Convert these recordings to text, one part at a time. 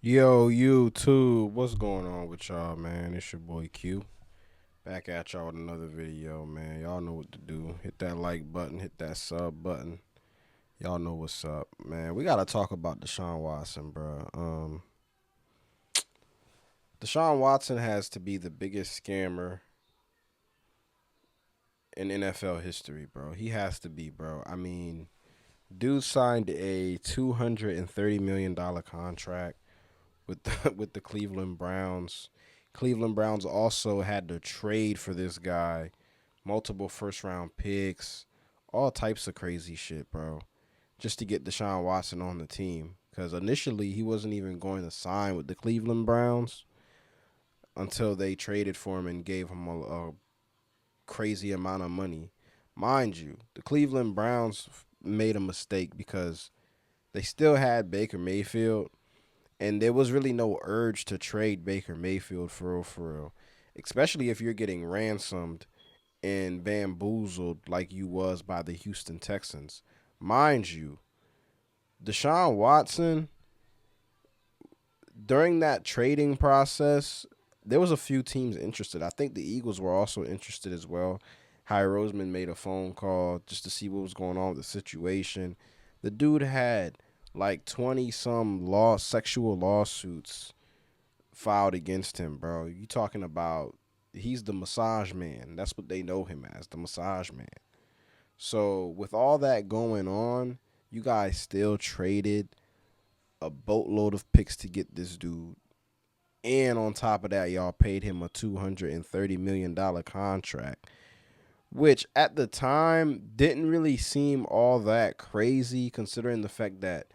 Yo, YouTube, what's going on with y'all, man? It's your boy Q. Back at y'all with another video, man. Y'all know what to do. Hit that like button, hit that sub button. Y'all know what's up, man. We gotta talk about Deshaun Watson, bro. Deshaun Watson has to be the biggest scammer in NFL history, bro. He has to be, bro. I mean, dude signed a $230 million contract with with the Cleveland Browns. Cleveland Browns also had to trade for this guy, multiple first round picks, all types of crazy shit, bro, just to get Deshaun Watson on the team. Because initially he wasn't even going to sign with the Cleveland Browns until they traded for him and gave him a crazy amount of money. Mind you, the Cleveland Browns made a mistake because they still had Baker Mayfield, and there was really no urge to trade Baker Mayfield for real, for real. Especially if you're getting ransomed and bamboozled like you was by the Houston Texans. Mind you, Deshaun Watson, during that trading process, there was a few teams interested. I think the Eagles were also interested as well. Hy Roseman made a phone call just to see what was going on with the situation. The dude had like 20 some sexual lawsuits filed against him, bro. You talking about he's the massage man. That's what they know him as, the massage man. So with all that going on, you guys still traded a boatload of picks to get this dude. And on top of that, y'all paid him a $230 million contract, which at the time didn't really seem all that crazy considering the fact that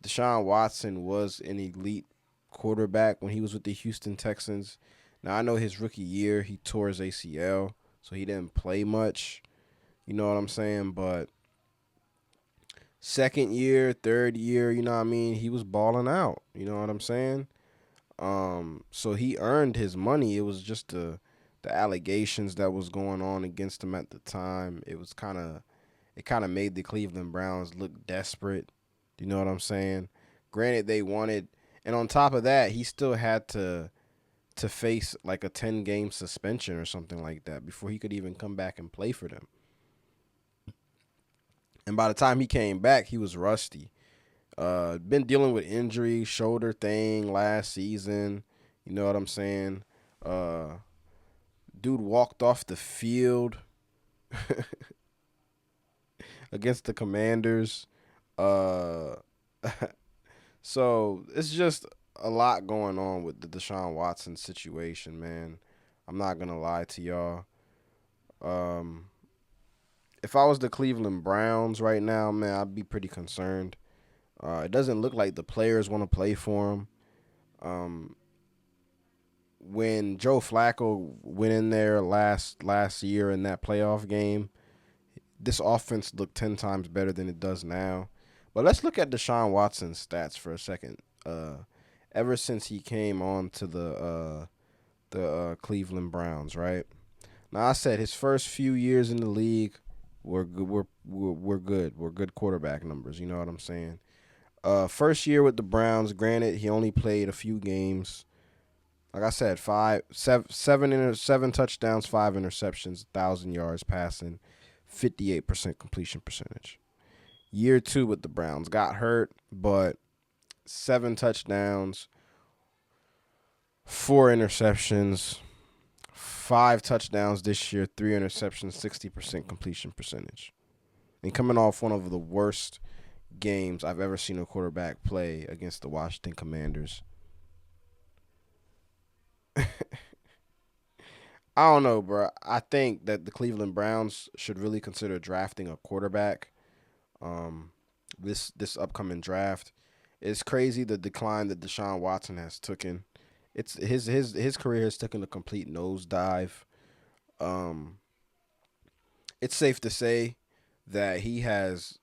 Deshaun Watson was an elite quarterback when he was with the Houston Texans. Now, I know his rookie year, he tore his ACL, so he didn't play much. You know what I'm saying? But second year, third year, you know what I mean? He was balling out. You know what I'm saying? So he earned his money. It was just the allegations that was going on against him at the time. It kind of made the Cleveland Browns look desperate. You know what I'm saying? Granted, they wanted, and on top of that, he still had to face like a 10-game suspension or something like that before he could even come back and play for them. And by the time he came back, he was rusty. Been dealing with injury, shoulder thing last season. You know what I'm saying? Uh, Dude walked off the field against the Commanders. Uh, so it's just a lot going on with the Deshaun Watson situation, man. I'm not gonna lie to y'all. Um, if I was the Cleveland Browns right now, man, I'd be pretty concerned. It doesn't look like the players want to play for him. Um, when Joe Flacco went in there last year in that playoff game, this offense looked 10 times better than it does now. But let's look at Deshaun Watson's stats for a second. Ever since he came on to the Cleveland Browns, right? Now I said his first few years in the league were good. Were good. Were good quarterback numbers. You know what I'm saying? First year with the Browns. Granted, he only played a few games. Like I said, seven touchdowns, 5 interceptions, 1,000 yards passing, 58% completion percentage. Year two with the Browns, got hurt, but 7 touchdowns, 4 interceptions, 5 touchdowns this year, 3 interceptions, 60% completion percentage. And coming off one of the worst games I've ever seen a quarterback play against the Washington Commanders. I don't know, bro. I think that the Cleveland Browns should really consider drafting a quarterback. Um, this upcoming draft. It's crazy the decline that Deshaun Watson has taken. It's his career has taken a complete nosedive. Um, it's safe to say that he has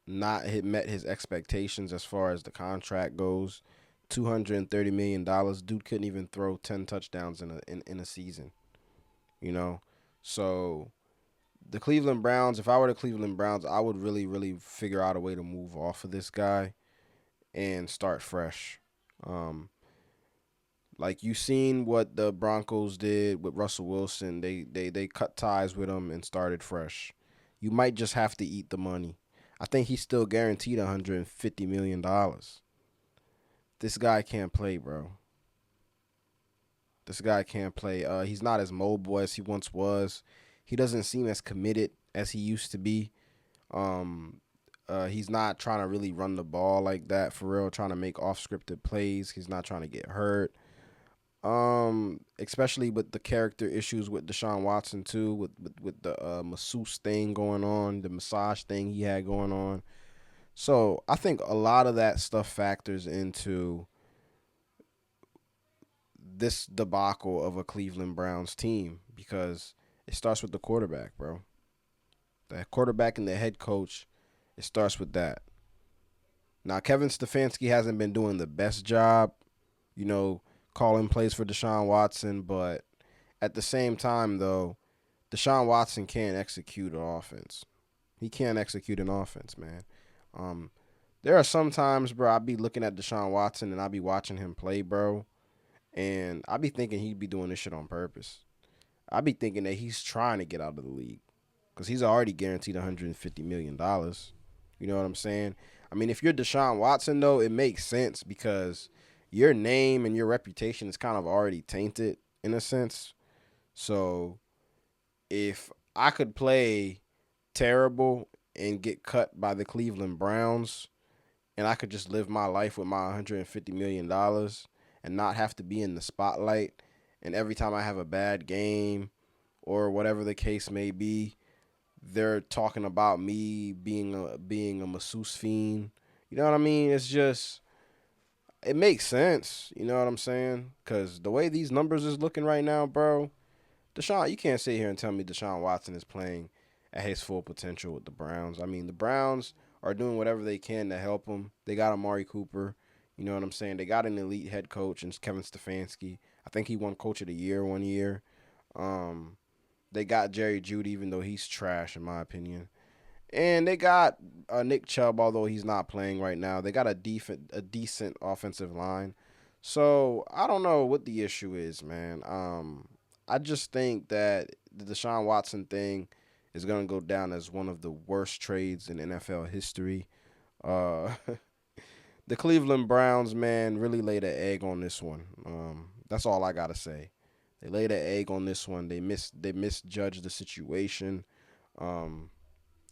not met his expectations as far as the contract goes. $230 million. Dude couldn't even throw 10 touchdowns in a season. You know, so the Cleveland Browns. If I were the Cleveland Browns, I would really figure out a way to move off of this guy and start fresh. Um, like you seen what the Broncos did with Russell Wilson. They cut ties with him and started fresh. You might just have to eat the money. I think he's still guaranteed $150 million. This guy can't play, bro. This guy can't play. He's not as mobile as he once was. He doesn't seem as committed as he used to be. Um, he's not trying to really run the ball like that for real. Trying to make off scripted plays. He's not trying to get hurt. Especially with the character issues with Deshaun Watson too, with the masseuse thing going on, the massage thing he had going on. So I think a lot of that stuff factors into this debacle of a Cleveland Browns team because it starts with the quarterback, bro. The quarterback and the head coach, it starts with that. Now, Kevin Stefanski hasn't been doing the best job, you know, calling plays for Deshaun Watson, but at the same time, though, Deshaun Watson can't execute an offense. He can't execute an offense, man. Um, there are some times, bro, I be looking at Deshaun Watson and I be watching him play, bro, and I be thinking he'd be doing this shit on purpose. I be thinking that he's trying to get out of the league because he's already guaranteed $150 million. You know what I'm saying? I mean, if you're Deshaun Watson, though, it makes sense because your name and your reputation is kind of already tainted in a sense. So if I could play terrible and get cut by the Cleveland Browns, and I could just live my life with my $150 million and not have to be in the spotlight, and every time I have a bad game or whatever the case may be, they're talking about me being a masseuse fiend. You know what I mean? It's just it makes sense. You know what I'm saying? Because the way these numbers is looking right now, bro, Deshaun, you can't sit here and tell me Deshaun Watson is playing at his full potential with the Browns. I mean, the Browns are doing whatever they can to help him. They got Amari Cooper. You know what I'm saying? They got an elite head coach in Kevin Stefanski. I think he won Coach of the Year one year. Um, they got Jerry Jeudy, even though he's trash in my opinion. And they got Nick Chubb, although he's not playing right now. They got a decent offensive line. So I don't know what the issue is, man. I just think that the Deshaun Watson thing is gonna go down as one of the worst trades in NFL history. Uh, the Cleveland Browns, man, really laid an egg on this one. That's all I gotta say. They laid an egg on this one. They misjudged the situation. Um,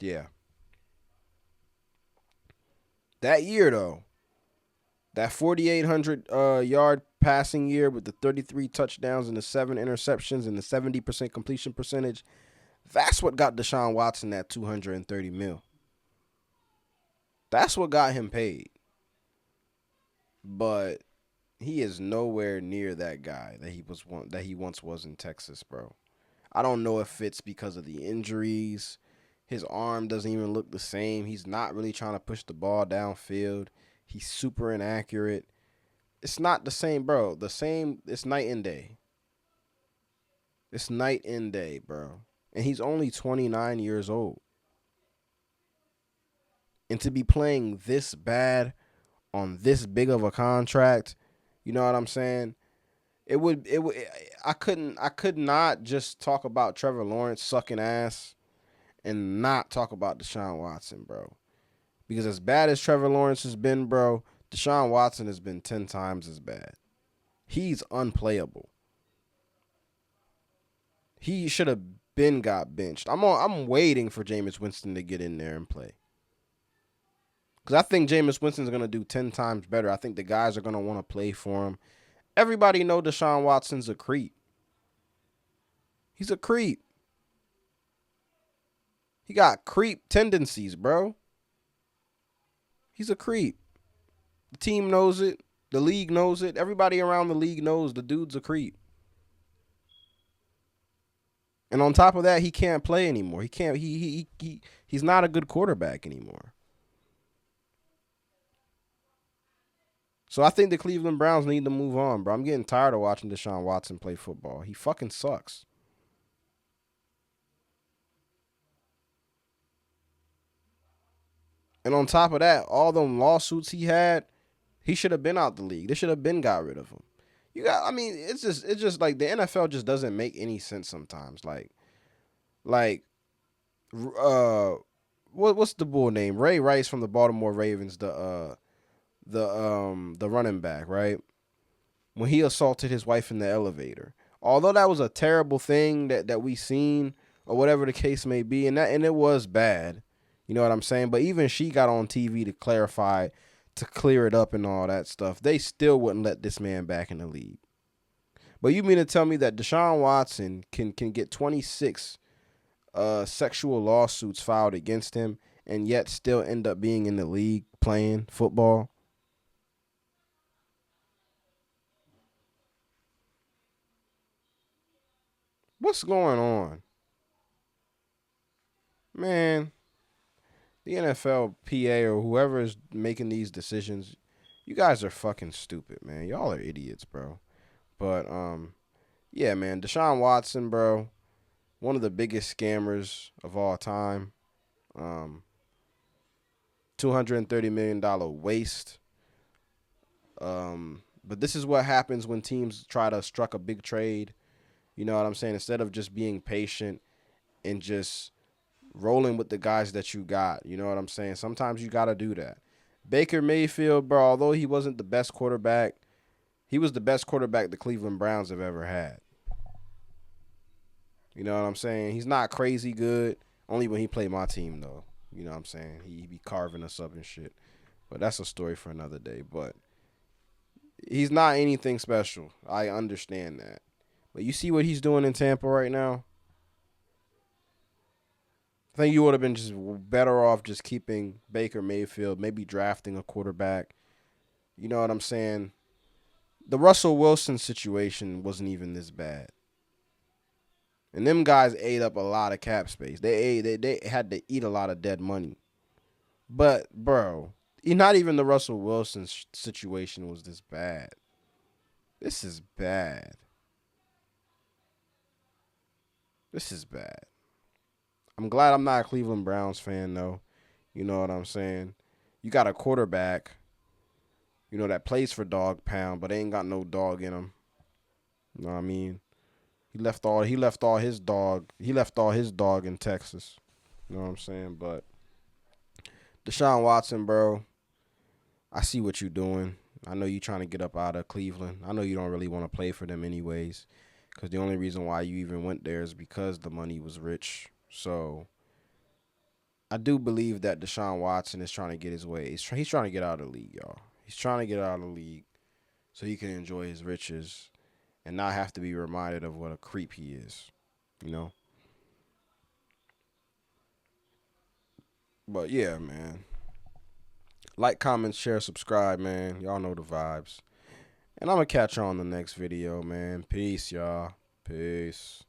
yeah. That year though, that 4,800 yard passing year with the 33 touchdowns and the 7 interceptions and the 70% completion percentage, that's what got Deshaun Watson that 230 mil. That's what got him paid. But he is nowhere near that guy that he once was in Texas, bro. I don't know if it's because of the injuries. His arm doesn't even look the same. He's not really trying to push the ball downfield. He's super inaccurate. It's not the same, bro. The same, it's night and day. It's night and day, bro. And he's only 29 years old. And to be playing this bad on this big of a contract, you know what I'm saying? It would I could not just talk about Trevor Lawrence sucking ass and not talk about Deshaun Watson, bro. Because as bad as Trevor Lawrence has been, bro, Deshaun Watson has been 10 times as bad. He's unplayable. He should have been got benched. I'm waiting for Jameis Winston to get in there and play. Because I think Jameis Winston's going to do 10 times better. I think the guys are going to want to play for him. Everybody know Deshaun Watson's a creep. He's a creep. He got creep tendencies, bro. He's a creep. The team knows it. The league knows it. Everybody around the league knows the dude's a creep. And on top of that, he can't play anymore. He can't. He's not a good quarterback anymore. So I think the Cleveland Browns need to move on, bro. I'm getting tired of watching Deshaun Watson play football. He fucking sucks. And on top of that, all them lawsuits he had, He should have been out the league. They should have been got rid of him. I mean, it's just like the NFL just doesn't make any sense sometimes. Like, uh, what's the bull name? Ray Rice from the Baltimore Ravens, the running back, right? When he assaulted his wife in the elevator. Although that was a terrible thing that we seen, or whatever the case may be, and it was bad. You know what I'm saying? But even she got on TV to clarify, to clear it up and all that stuff. They still wouldn't let this man back in the league. But you mean to tell me that Deshaun Watson can get 26 sexual lawsuits filed against him and yet still end up being in the league playing football? What's going on? Man, the NFL PA or whoever is making these decisions, you guys are fucking stupid, man. Y'all are idiots, bro. But yeah, man, Deshaun Watson, bro, one of the biggest scammers of all time. $230 million waste. But this is what happens when teams try to struck a big trade. You know what I'm saying? Instead of just being patient and just rolling with the guys that you got. You know what I'm saying? Sometimes you got to do that. Baker Mayfield, bro, although he wasn't the best quarterback, he was the best quarterback the Cleveland Browns have ever had. You know what I'm saying? He's not crazy good. Only when he played my team, though. You know what I'm saying? He be carving us up and shit. But that's a story for another day. But he's not anything special. I understand that. But you see what he's doing in Tampa right now? I think you would have been just better off just keeping Baker Mayfield, maybe drafting a quarterback. You know what I'm saying? The Russell Wilson situation wasn't even this bad. And them guys ate up a lot of cap space. They had to eat a lot of dead money. But, bro, not even the Russell Wilson situation was this bad. This is bad. This is bad. I'm glad I'm not a Cleveland Browns fan, though. You know what I'm saying? You got a quarterback, you know, that plays for Dog Pound, but ain't got no dog in him. You know what I mean? He left all his dog in Texas. You know what I'm saying? But Deshaun Watson, bro, I see what you're doing. I know you're trying to get up out of Cleveland. I know you don't really want to play for them anyways, because the only reason why you even went there is because the money was rich. So I do believe that Deshaun Watson is trying to get his way. He's trying to get out of the league, y'all. He's trying to get out of the league so he can enjoy his riches and not have to be reminded of what a creep he is, you know? But yeah, man. Like, comment, share, subscribe, man. Y'all know the vibes. And I'm going to catch y'all on the next video, man. Peace, y'all. Peace.